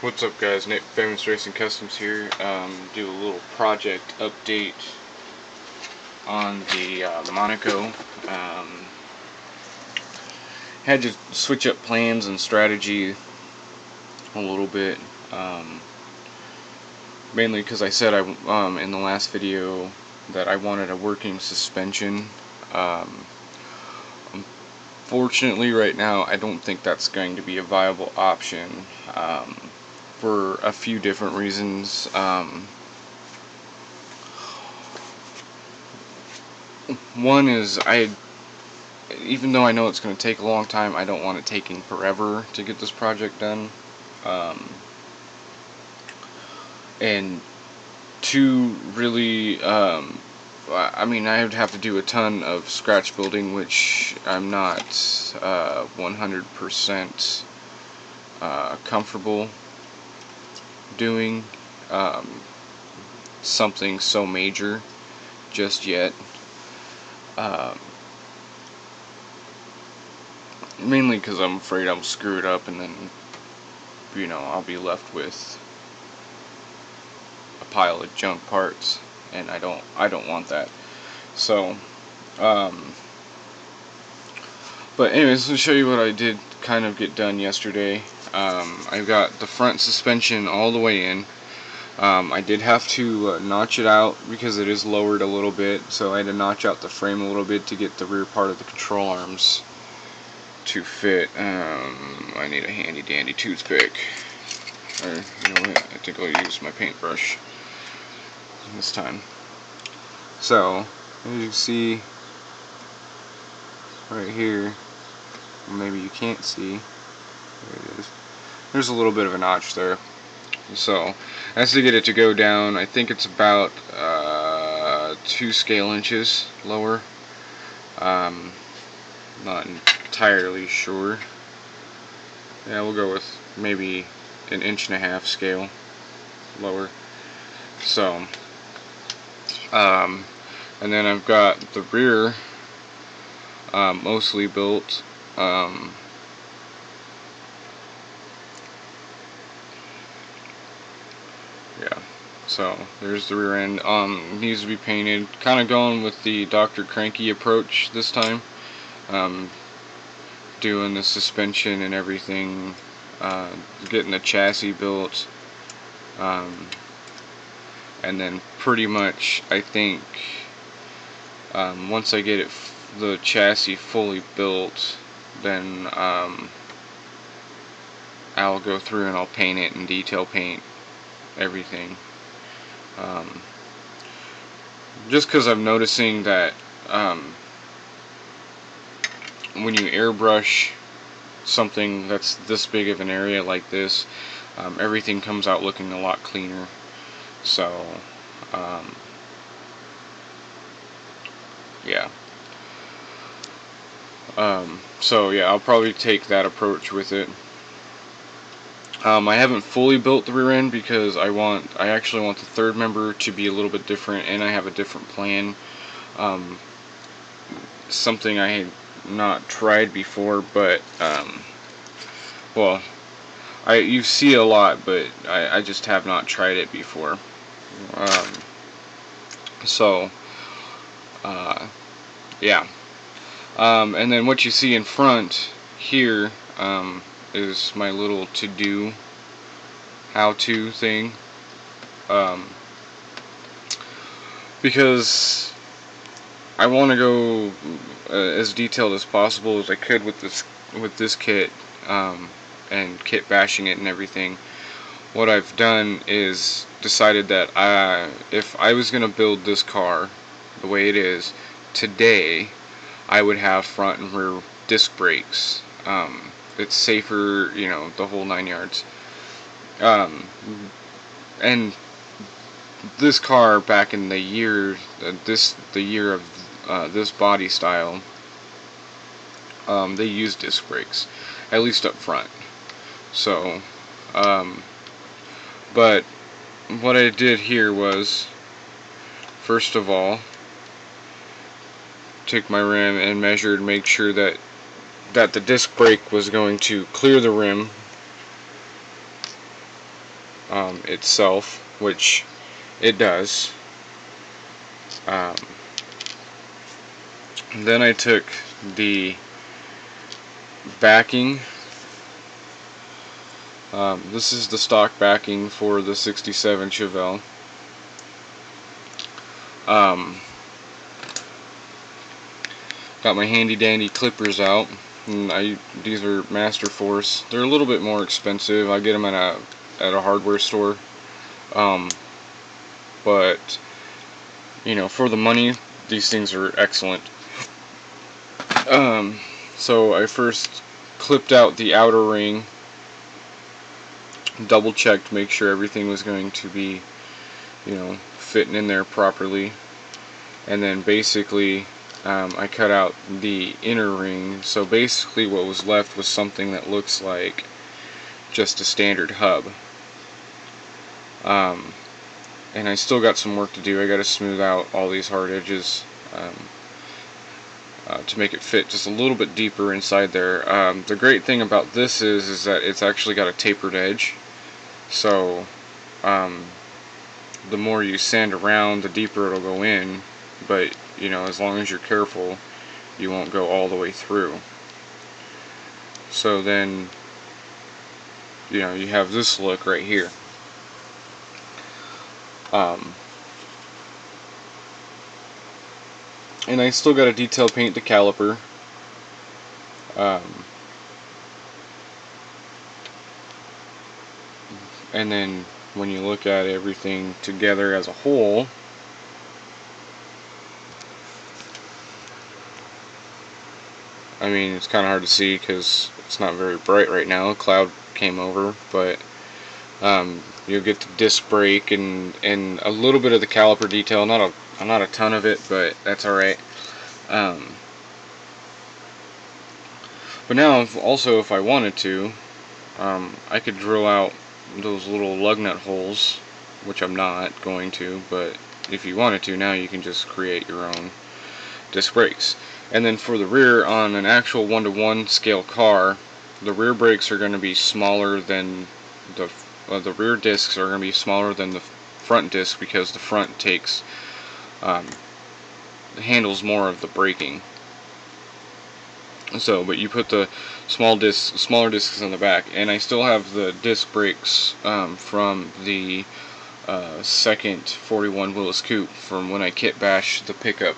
What's up, guys? Nick, Famous Racing Customs here. Do a little project update on the Monaco. Had to switch up plans and strategy a little bit, mainly because I said in the last video that I wanted a working suspension. Unfortunately, right now I don't think that's going to be a viable option. For a few different reasons. One is even though I know it's going to take a long time, I don't want it taking forever to get this project done. And two, really, I mean, I would have to do a ton of scratch building, which I'm not 100% comfortable doing something so major just yet. Mainly because I'm afraid I'll screw it up and then, I'll be left with a pile of junk parts, and I don't want that. So, but anyways, let's show you what I did kind of get done yesterday. I got the front suspension all the way in. I did have to notch it out because it is lowered a little bit, so I had to notch out the frame a little bit to get the rear part of the control arms to fit. I need a handy dandy toothpick. Or, you know what, I think I'll use my paintbrush this time. So, as you can see right here, maybe you can't see, there it is, there's a little bit of a notch there. So, as to get it to go down, I think it's about 2 scale inches lower. Not entirely sure. Yeah, we'll go with maybe 1.5 inches scale lower. So, and then I've got the rear mostly built. Yeah, so there's the rear end. Needs to be painted. Kind of going with the Dr. Cranky approach this time. Doing the suspension and everything, getting the chassis built, and then pretty much I think once I get the chassis fully built, then I'll go through and I'll paint it and detail paint everything. Just because I'm noticing that when you airbrush something that's this big of an area like this, everything comes out looking a lot cleaner. So, yeah. So yeah, I'll probably take that approach with it. I haven't fully built the rear end because I actually want the third member to be a little bit different, and I have a different plan. Something I had not tried before, but well, you see a lot, but I just have not tried it before. So yeah. And then what you see in front here is my little to-do, how-to thing. Because I want to go as detailed as possible as I could with this kit, and kit bashing it and everything. What I've done is decided that if I was going to build this car the way it is today, I would have front and rear disc brakes. It's safer, the whole 9 yards. And this car back in the year of this body style, they use disc brakes, at least up front. So, but what I did here was, first of all, took my rim and measured, make sure that the disc brake was going to clear the rim itself, which it does. Then I took the backing. This is the stock backing for the 67 Chevelle. Got my handy dandy clippers out, and these are Master Force. They're a little bit more expensive. I get them at a hardware store, but you know, for the money, these things are excellent. So I first clipped out the outer ring, double checked, make sure everything was going to be, you know, fitting in there properly, and then basically I cut out the inner ring. So basically what was left was something that looks like just a standard hub. And I still got some work to do. I got to smooth out all these hard edges to make it fit just a little bit deeper inside there. The great thing about this is that it's actually got a tapered edge, so the more you sand around, the deeper it'll go in, but you know, as long as you're careful, you won't go all the way through. So then, you know, you have this look right here. And I still got to detail paint the caliper. And then when you look at everything together as a whole, I mean, it's kind of hard to see because it's not very bright right now. A cloud came over, but you'll get the disc brake and a little bit of the caliper detail. Not a ton of it, but that's all right. But now, if I wanted to, I could drill out those little lug nut holes, which I'm not going to. But if you wanted to, now you can just create your own disc brakes. And then for the rear, on an actual 1-to-1 scale car, the rear brakes are going to be smaller than the rear discs are going to be smaller than the front disc, because the front takes handles more of the braking. So, but you put the smaller discs on the back, and I still have the disc brakes from the second 41 Willis Coupe from when I kit bashed the pickup.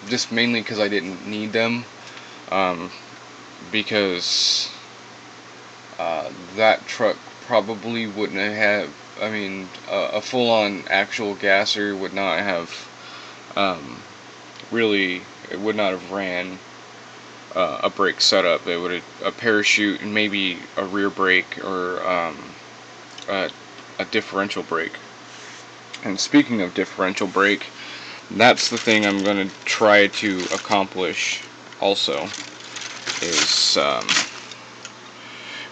Just mainly because I didn't need them, because that truck probably wouldn't have, I mean, a full-on actual gasser would not have really, it would not have ran a brake setup. It would have a parachute and maybe a rear brake or a differential brake. And speaking of differential brake, that's the thing I'm going to try to accomplish also, is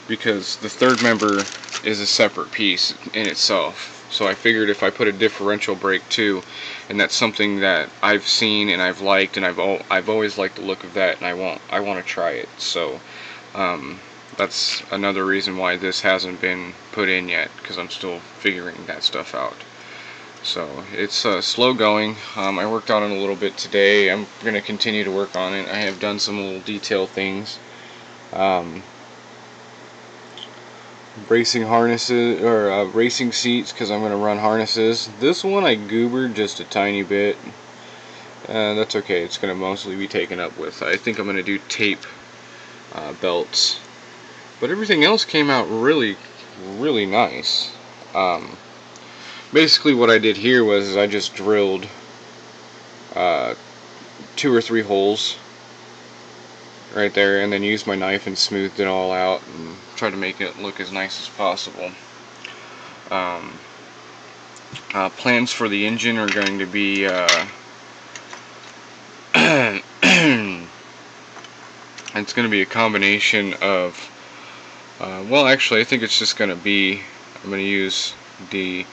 because the third member is a separate piece in itself. So I figured if I put a differential brake too, and that's something that I've seen and I've liked, and I've always liked the look of that, and I want to try it. So that's another reason why this hasn't been put in yet, because I'm still figuring that stuff out. So it's slow going. I worked on it a little bit today. I'm going to continue to work on it. I have done some little detail things. Racing harnesses, or racing seats, because I'm going to run harnesses. This one I goobered just a tiny bit. That's okay. It's going to mostly be taken up with. I think I'm going to do tape belts. But everything else came out really, really nice. Basically what I did here was I just drilled 2 or 3 holes right there, and then used my knife and smoothed it all out and tried to make it look as nice as possible. Plans for the engine are going to be it's going to be a combination of well, actually I think it's just going to be, I'm going to use the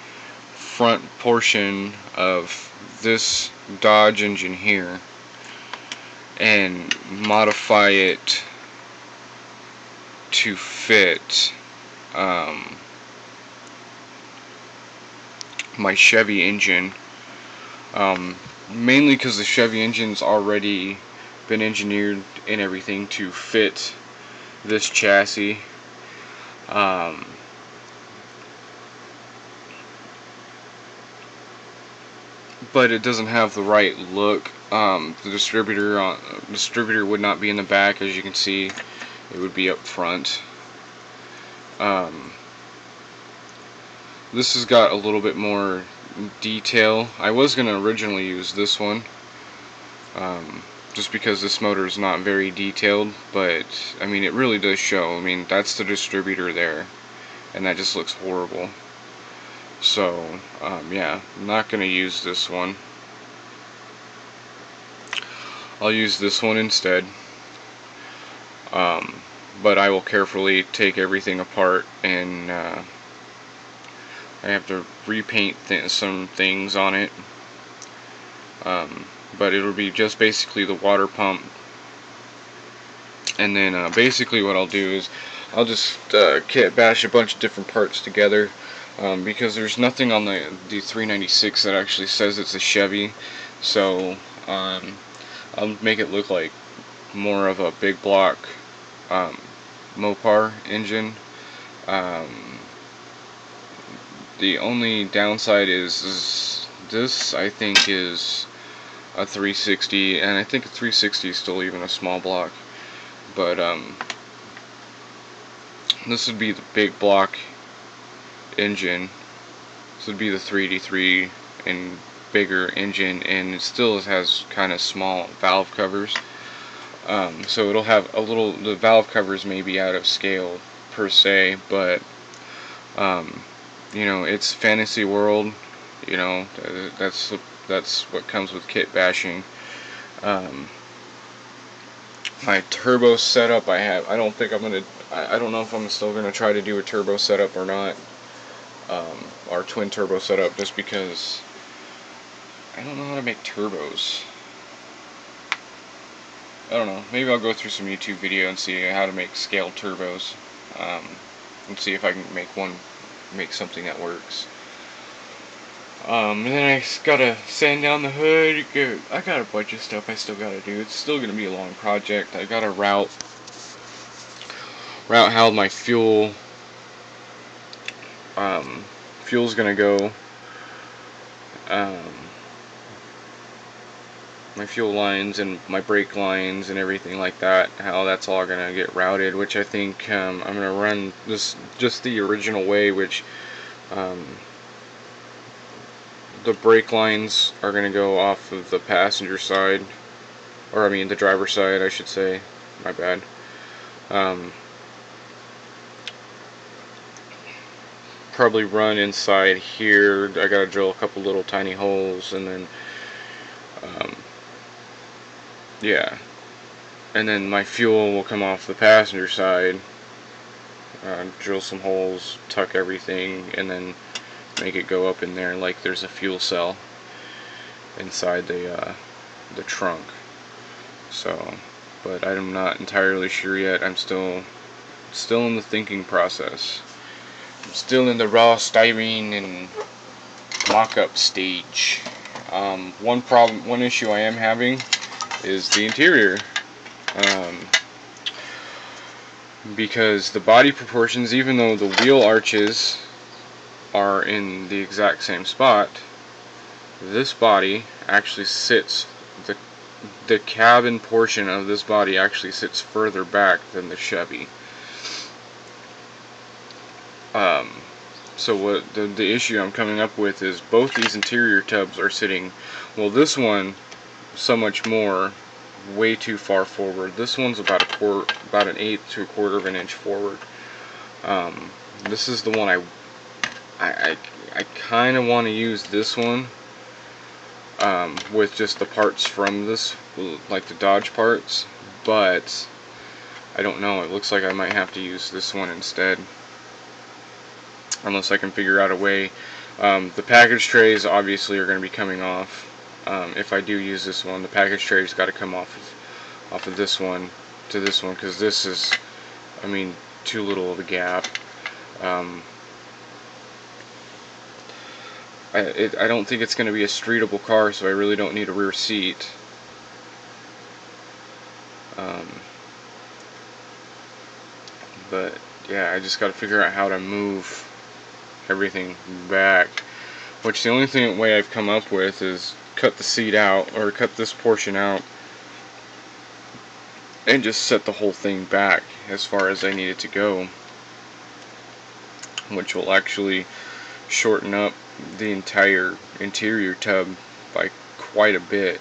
front portion of this Dodge engine here and modify it to fit my Chevy engine, mainly because the Chevy engine's already been engineered and everything to fit this chassis. But it doesn't have the right look. The distributor would not be in the back, as you can see. It would be up front. This has got a little bit more detail. I was going to originally use this one, just because this motor is not very detailed, but I mean, it really does show. I mean, that's the distributor there, and that just looks horrible. So yeah, I'm not going to use this one. I'll use this one instead. But I will carefully take everything apart, and I have to repaint some things on it. But it'll be just basically the water pump, and then basically what I'll do is I'll just bash a bunch of different parts together, because there's nothing on the 396 that actually says it's a Chevy. So I'll make it look like more of a big block Mopar engine. The only downside is this, I think, is a 360, and I think a 360 is still even a small block. But this would be the big block engine. This would be the 383 and bigger engine, and it still has kind of small valve covers. So it'll have a little, the valve covers may be out of scale per se, but you know, it's fantasy world. You know, that's what comes with kit bashing. My turbo setup, I don't think I'm gonna. I don't know if I'm still gonna try to do a turbo setup or not, or twin turbo setup, just because I don't know how to make turbos. I don't know. Maybe I'll go through some YouTube video and see how to make scaled turbos, and see if I can make something that works. And then I gotta sand down the hood. I got a bunch of stuff I still gotta do. It's still gonna be a long project. I gotta route how my fuel's gonna go. My fuel lines and my brake lines and everything like that, how that's all gonna get routed, which I think I'm gonna run this just the original way, which the brake lines are gonna go off of the passenger side, or I mean the driver's side, I should say. My bad. Probably run inside here. I gotta drill a couple little tiny holes, and then yeah, and then my fuel will come off the passenger side, drill some holes, tuck everything, and then make it go up in there like there's a fuel cell inside the trunk. So, but I'm not entirely sure yet. I'm still in the thinking process. I'm still in the raw styrene and mock-up stage. One issue I am having is the interior, because the body proportions, even though the wheel arches are in the exact same spot, this body actually sits, the cabin portion of this body actually sits further back than the Chevy. So what the issue I'm coming up with is both these interior tubs are sitting, well, this one so much more, way too far forward. This one's about an eighth to a quarter of an inch forward. This is the one I kind of want to use this one, with just the parts from this, like the Dodge parts, but I don't know. It looks like I might have to use this one instead, unless I can figure out a way. The package trays obviously are going to be coming off. If I do use this one, the package tray's got to come off of this one to this one, because this is, I mean, too little of a gap. I don't think it's going to be a streetable car, so I really don't need a rear seat. But yeah, I just got to figure out how to move everything back. Which the only way I've come up with is cut the seat out, or cut this portion out, and just set the whole thing back as far as I need it to go, which will actually shorten up the entire interior tub by quite a bit.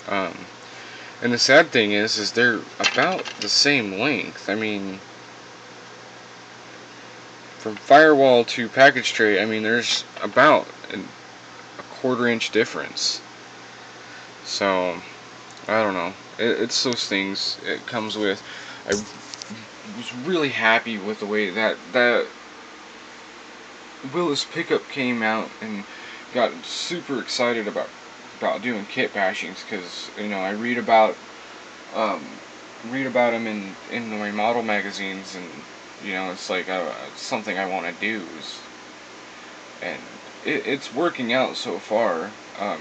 And the sad thing is they're about the same length. I mean, from firewall to package tray, I mean, there's about a 1/4 inch difference. So, I don't know. It's those things it comes with. I was really happy with the way that Willis pickup came out, and got super excited about doing kit bashings, because I read about them in my model magazines, and it's like something I want to do, and it's working out so far.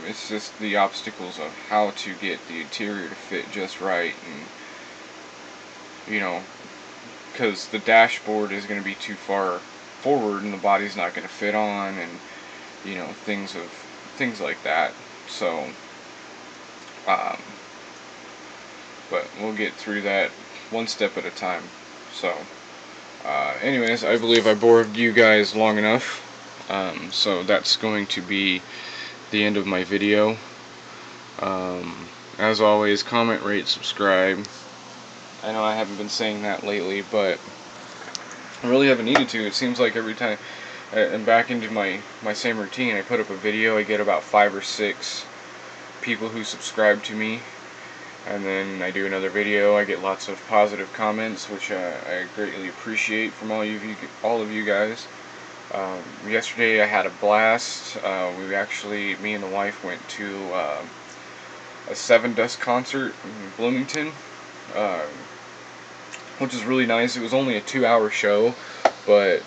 It's just the obstacles of how to get the interior to fit just right, and because the dashboard is going to be too far forward and the body's not going to fit on, and things like that. So but we'll get through that one step at a time. So anyways, I believe I bored you guys long enough, so that's going to be the end of my video. As always, comment, rate, subscribe. I know I haven't been saying that lately, but I really haven't needed to. It seems like every time I'm back into my same routine, I put up a video, I get about 5 or 6 people who subscribe to me, and then I do another video, I get lots of positive comments, which I greatly appreciate from all of you guys. Yesterday I had a blast. Me and the wife went to a Seven Dust concert in Bloomington, which is really nice. It was only a 2-hour show, but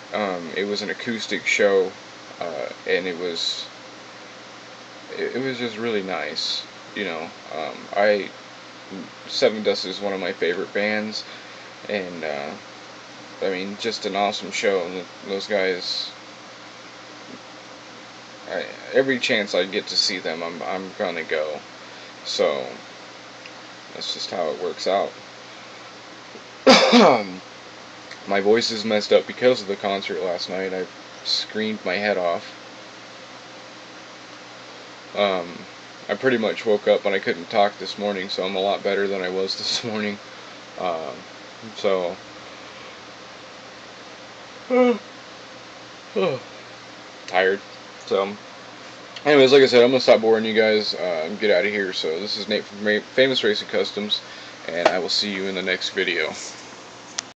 it was an acoustic show, and it was just really nice. Seven Dust is one of my favorite bands, and I mean, just an awesome show. And those guys, every chance I get to see them, I'm gonna go. So that's just how it works out. My voice is messed up because of the concert last night. I screamed my head off. I pretty much woke up and I couldn't talk this morning, so I'm a lot better than I was this morning. Tired. So, anyways, like I said, I'm gonna stop boring you guys and get out of here. So this is Nate from Famous Racing Customs, and I will see you in the next video.